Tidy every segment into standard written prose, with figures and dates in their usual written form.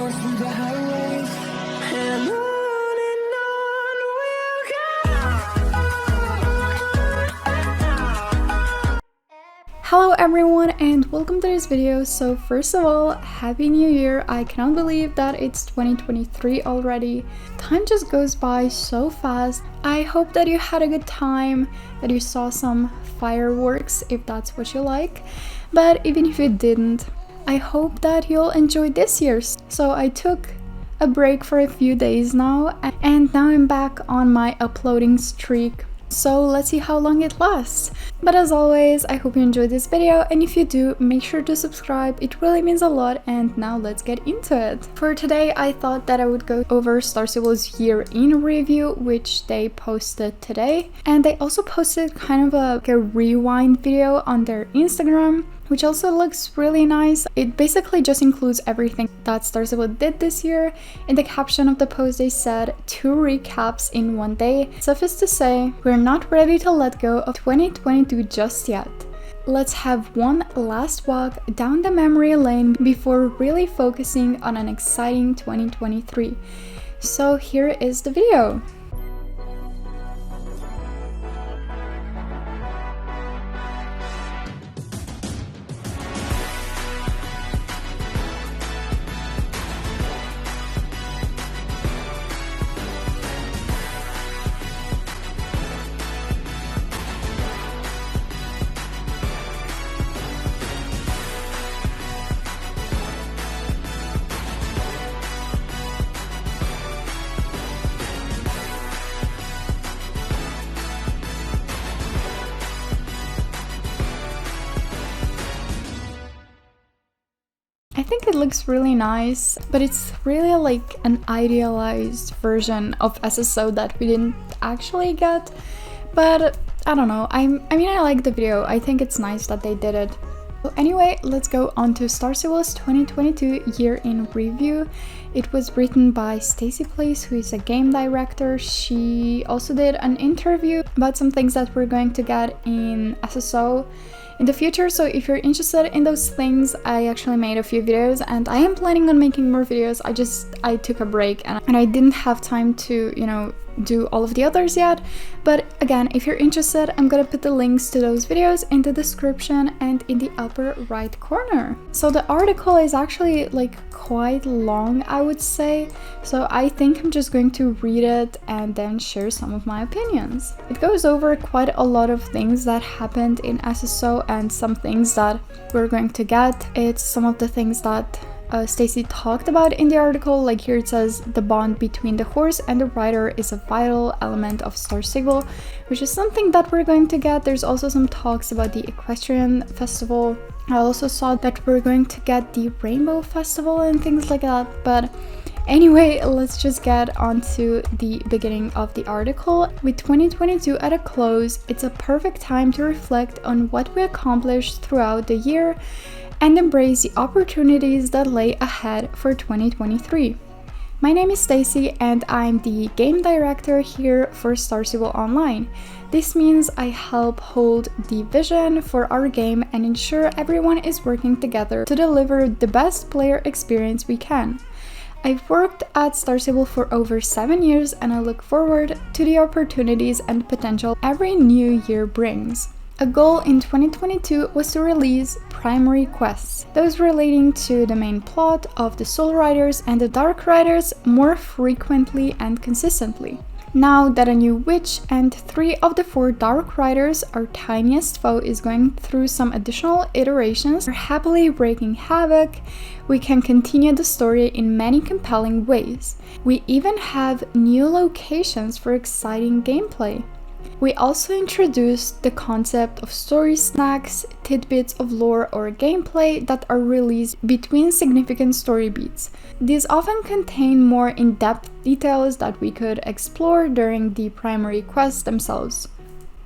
roar through the highways, and on we'll go. Hello everyone and welcome to this video. So first of all, Happy New Year. I cannot believe that it's 2023 already. Time just goes by so fast. I hope that you had a good time, that you saw some fireworks if that's what you like. But even if you didn't, I hope that you'll enjoy this year's. So I took a break for a few days now and now I'm back on my uploading streak. So let's see how long it lasts. But as always, I hope you enjoyed this video, and if you do, make sure to subscribe, it really means a lot. And now let's get into it. For today, I thought that I would go over Star Civil's year in review, which they posted today. And they also posted kind of a rewind video on their Instagram, which also looks really nice. It basically just includes everything that Star Civil did this year. In the caption of the post, they said 2 recaps in one day. Suffice to say, we're not ready to let go of 2022 just yet. Let's have one last walk down the memory lane before really focusing on an exciting 2023. So here is the video. I think it looks really nice, but it's really like an idealized version of SSO that we didn't actually get. But I don't know, I mean I like the video. I think it's nice that they did it. So anyway, let's go on to Star Civil's 2022 year in review. It was written by Stacy Place, who is a game director. She also did an interview about some things that we're going to get in SSO in the future. So if you're interested in those things, I actually made a few videos and I am planning on making more videos. I took a break and I didn't have time to, do all of the others yet. But again, if you're interested, I'm gonna put the links to those videos in the description and in the upper right corner. So the article is actually like quite long, I would say. So I think I'm just going to read it and then share some of my opinions. It goes over quite a lot of things that happened in SSO and some things that we're going to get. It's some of the things that Stacy talked about in the article. Like here it says the bond between the horse and the rider is a vital element of Star Civil, which is something that we're going to get. There's also some talks about the Equestrian Festival. I also saw that we're going to get the Rainbow Festival and things like that. But anyway, let's just get on to the beginning of the article. With 2022 at a close, it's a perfect time to reflect on what we accomplished throughout the year and embrace the opportunities that lay ahead for 2023. My name is Stacy and I'm the game director here for Star Civil Online. This means I help hold the vision for our game and ensure everyone is working together to deliver the best player experience we can. I've worked at Star Civil for over 7 years and I look forward to the opportunities and potential every new year brings. A goal in 2022 was to release primary quests, those relating to the main plot of the Soul Riders and the Dark Riders, more frequently and consistently. Now that a new witch and 3 of the 4 Dark Riders, our tiniest foe, is going through some additional iterations, are happily wreaking havoc, we can continue the story in many compelling ways. We even have new locations for exciting gameplay. We also introduced the concept of story snacks, tidbits of lore or gameplay that are released between significant story beats. These often contain more in-depth details that we could explore during the primary quests themselves.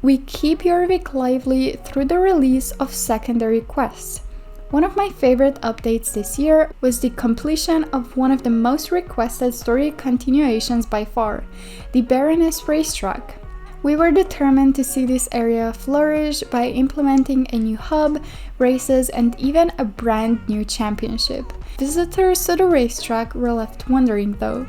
We keep Jorvik lively through the release of secondary quests. One of my favorite updates this year was the completion of one of the most requested story continuations by far, the Baroness Racetrack. We were determined to see this area flourish by implementing a new hub, races, and even a brand new championship. Visitors to the racetrack were left wondering though,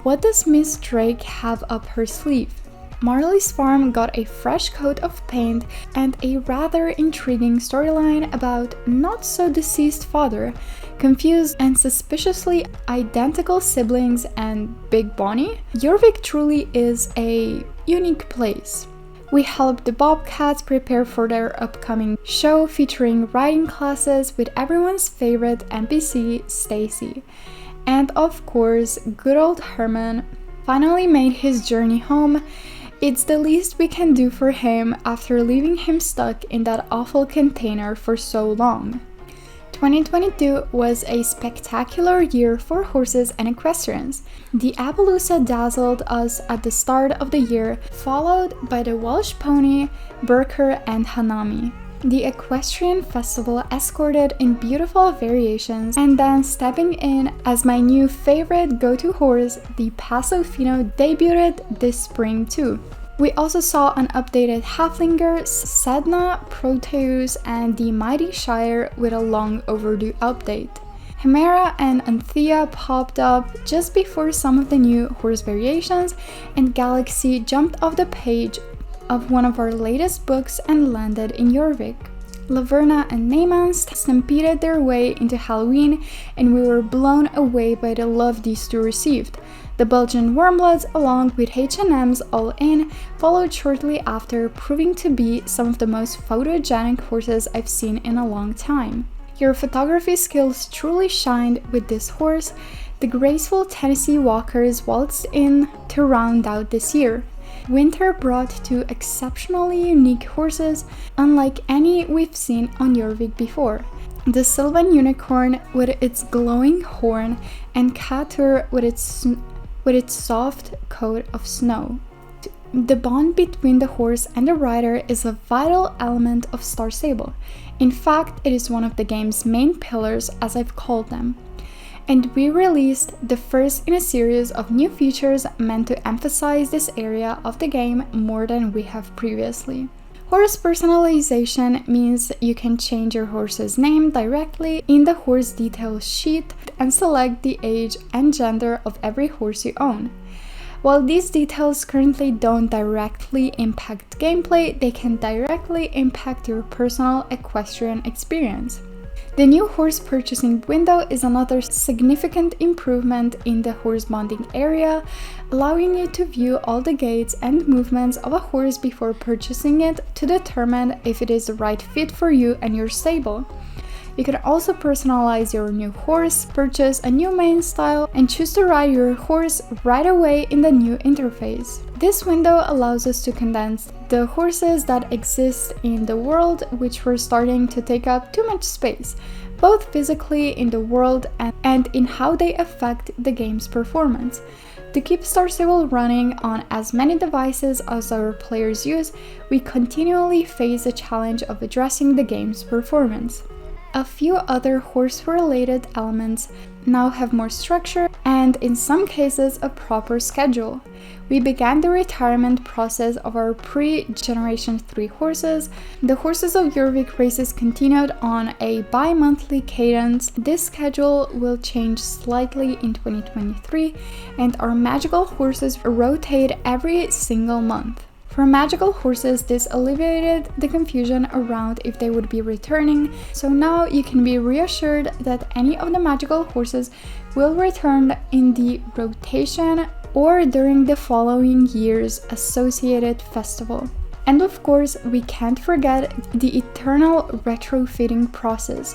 what does Miss Drake have up her sleeve? Marley's farm got a fresh coat of paint and a rather intriguing storyline about not-so-deceased father, confused and suspiciously identical siblings, and Big Bonnie. Jorvik truly is a unique place. We helped the Bobcats prepare for their upcoming show featuring riding classes with everyone's favorite NPC, Stacy. And of course, good old Herman finally made his journey home. It's the least we can do for him after leaving him stuck in that awful container for so long. 2022 was a spectacular year for horses and equestrians. The Appaloosa dazzled us at the start of the year, followed by the Welsh Pony, Burker, and Hanami. The Equestrian Festival escorted in beautiful variations, and then stepping in as my new favorite go-to horse, the Paso Fino, debuted this spring too. We also saw an updated Haflinger, Sedna, Proteus, and the Mighty Shire with a long overdue update. Hemera and Anthea popped up just before some of the new horse variations, and Galaxy jumped off the page of one of our latest books and landed in Jorvik. Laverna and Neymans stampeded their way into Halloween, and we were blown away by the love these two received. The Belgian Warmbloods, along with H&M's All In, followed shortly after, proving to be some of the most photogenic horses I've seen in a long time. Your photography skills truly shined with this horse. The graceful Tennessee Walkers waltzed in to round out this year. Winter brought two exceptionally unique horses, unlike any we've seen on Jorvik before. The Sylvan Unicorn with its glowing horn, and Catur with its soft coat of snow. The bond between the horse and the rider is a vital element of Star Stable. In fact, it is one of the game's main pillars, as I've called them. And we released the first in a series of new features meant to emphasize this area of the game more than we have previously. Horse personalization means you can change your horse's name directly in the horse details sheet and select the age and gender of every horse you own. While these details currently don't directly impact gameplay, they can directly impact your personal equestrian experience. The new horse purchasing window is another significant improvement in the horse bonding area, allowing you to view all the gaits and movements of a horse before purchasing it to determine if it is the right fit for you and your stable. You can also personalize your new horse, purchase a new mane style, and choose to ride your horse right away in the new interface. This window allows us to condense the horses that exist in the world, which were starting to take up too much space, both physically in the world and in how they affect the game's performance. To keep Star Stable running on as many devices as our players use, we continually face the challenge of addressing the game's performance. A few other horse-related elements now have more structure and, in some cases, a proper schedule. We began the retirement process of our pre-Generation 3 horses. The Horses of Jorvik races continued on a bi-monthly cadence. This schedule will change slightly in 2023, and our magical horses rotate every single month. For magical horses, this alleviated the confusion around if they would be returning, so now you can be reassured that any of the magical horses will return in the rotation or during the following year's associated festival. And of course, we can't forget the eternal retrofitting process.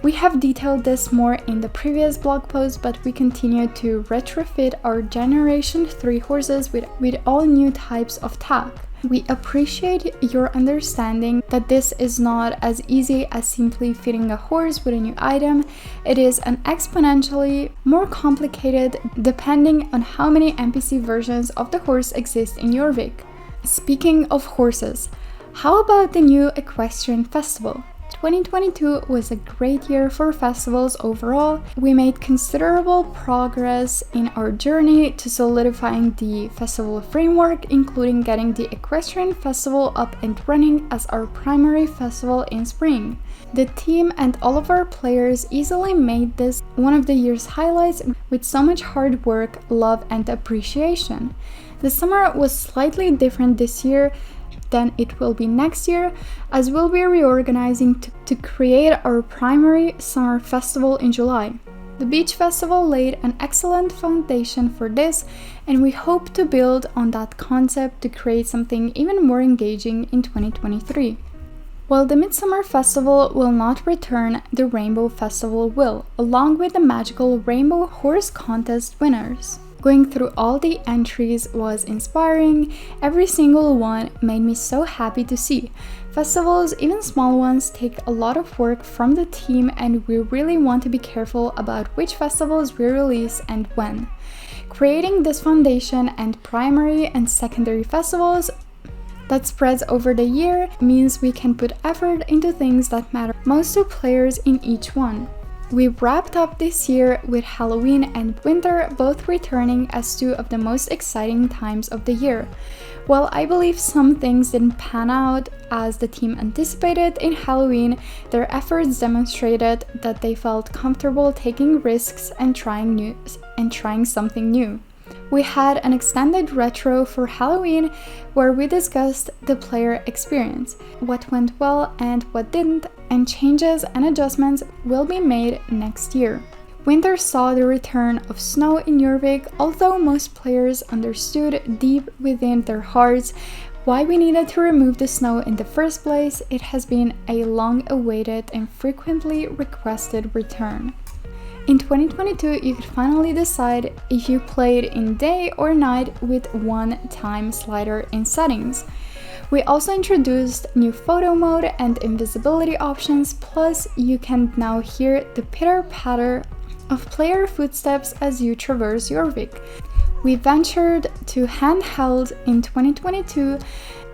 We have detailed this more in the previous blog post, but we continue to retrofit our Generation 3 horses with all new types of tack. We appreciate your understanding that this is not as easy as simply fitting a horse with a new item. It is an exponentially more complicated depending on how many NPC versions of the horse exist in Jorvik. Speaking of horses, how about the new Equestrian Festival? 2022 was a great year for festivals overall. We made considerable progress in our journey to solidifying the festival framework, including getting the Equestrian Festival up and running as our primary festival in spring. The team and all of our players easily made this one of the year's highlights with so much hard work, love, and appreciation. The summer was slightly different this year than it will be next year, as we'll be reorganizing to create our primary summer festival in July. The Beach Festival laid an excellent foundation for this, and we hope to build on that concept to create something even more engaging in 2023. While the Midsummer Festival will not return, the Rainbow Festival will, along with the magical Rainbow Horse Contest winners. Going through all the entries was inspiring. Every single one made me so happy to see. Festivals, even small ones, take a lot of work from the team, and we really want to be careful about which festivals we release and when. Creating this foundation and primary and secondary festivals that spreads over the year means we can put effort into things that matter most to players in each one. We wrapped up this year with Halloween and winter both returning as two of the most exciting times of the year. While I believe some things didn't pan out as the team anticipated in Halloween, their efforts demonstrated that they felt comfortable taking risks and trying something new. We had an extended retro for Halloween where we discussed the player experience, what went well and what didn't, and changes and adjustments will be made next year. Winter saw the return of snow in Jorvik, although most players understood deep within their hearts why we needed to remove the snow in the first place. It has been a long-awaited and frequently requested return. In 2022, you could finally decide if you played in day or night with one time slider in settings. We also introduced new photo mode and invisibility options, plus you can now hear the pitter-patter of player footsteps as you traverse Jorvik. We ventured to handheld in 2022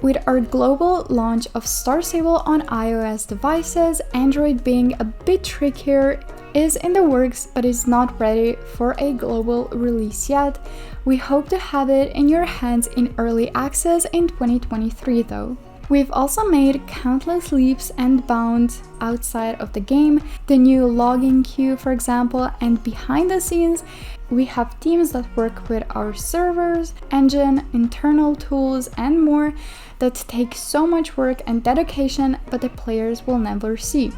with our global launch of Star Stable on iOS devices. Android, being a bit trickier, is in the works but is not ready for a global release yet. We hope to have it in your hands in early access in 2023 though. We've also made countless leaps and bounds outside of the game, the new login queue for example, and behind the scenes we have teams that work with our servers, engine, internal tools and more that take so much work and dedication but the players will never see.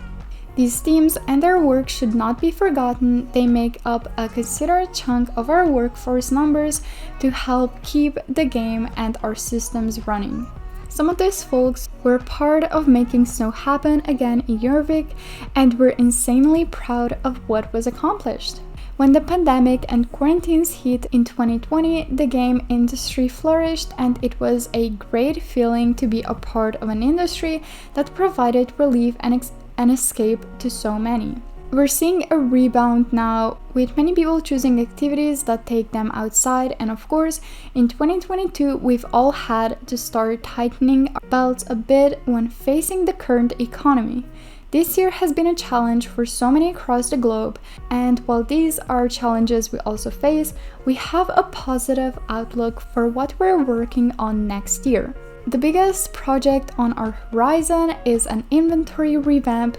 These teams and their work should not be forgotten. They make up a considerable chunk of our workforce numbers to help keep the game and our systems running. Some of these folks were part of making snow happen again in Jorvik, and we're insanely proud of what was accomplished. When the pandemic and quarantines hit in 2020, the game industry flourished, and it was a great feeling to be a part of an industry that provided relief and escape to so many. We're seeing a rebound now, with many people choosing activities that take them outside, and of course, in 2022 we've all had to start tightening our belts a bit when facing the current economy. This year has been a challenge for so many across the globe, and while these are challenges we also face, we have a positive outlook for what we're working on next year. The biggest project on our horizon is an inventory revamp.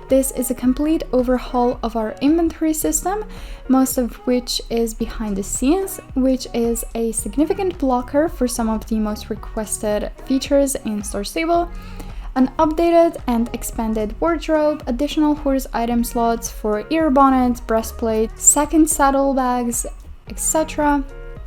This is a complete overhaul of our inventory system, most of which is behind the scenes, which is a significant blocker for some of the most requested features in Star Stable. An updated and expanded wardrobe, additional horse item slots for ear bonnets, breastplates, second saddlebags, etc.,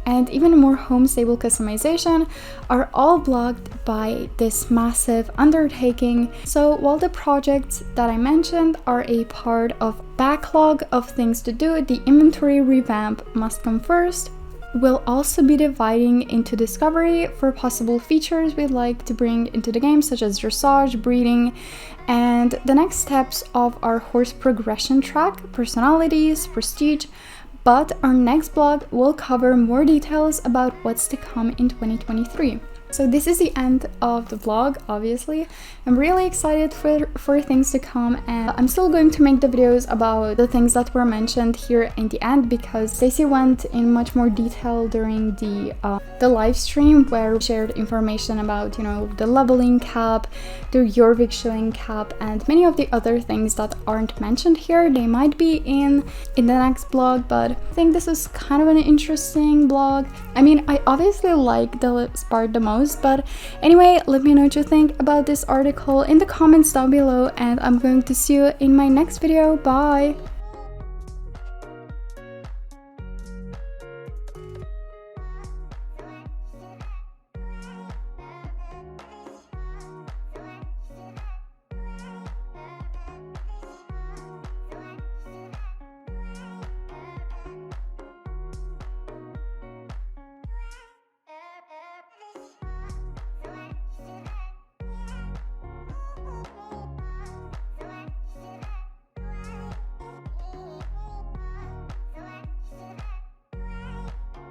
and even more home stable customization are all blocked by this massive undertaking. So while the projects that I mentioned are a part of backlog of things to do, the inventory revamp must come first. We'll also be dividing into discovery for possible features we'd like to bring into the game, such as dressage, breeding, and the next steps of our horse progression track, personalities, prestige. But our next blog will cover more details about what's to come in 2023. So this is the end of the vlog, obviously. I'm really excited for things to come, and I'm still going to make the videos about the things that were mentioned here in the end, because Stacey went in much more detail during the live stream where we shared information about, you know, the leveling cap, the Jorvik shilling cap, and many of the other things that aren't mentioned here. They might be in the next vlog, but I think this is kind of an interesting vlog. I mean, I obviously like the part the most, but anyway, let me know what you think about this article in the comments down below, and I'm going to see you in my next video. Bye!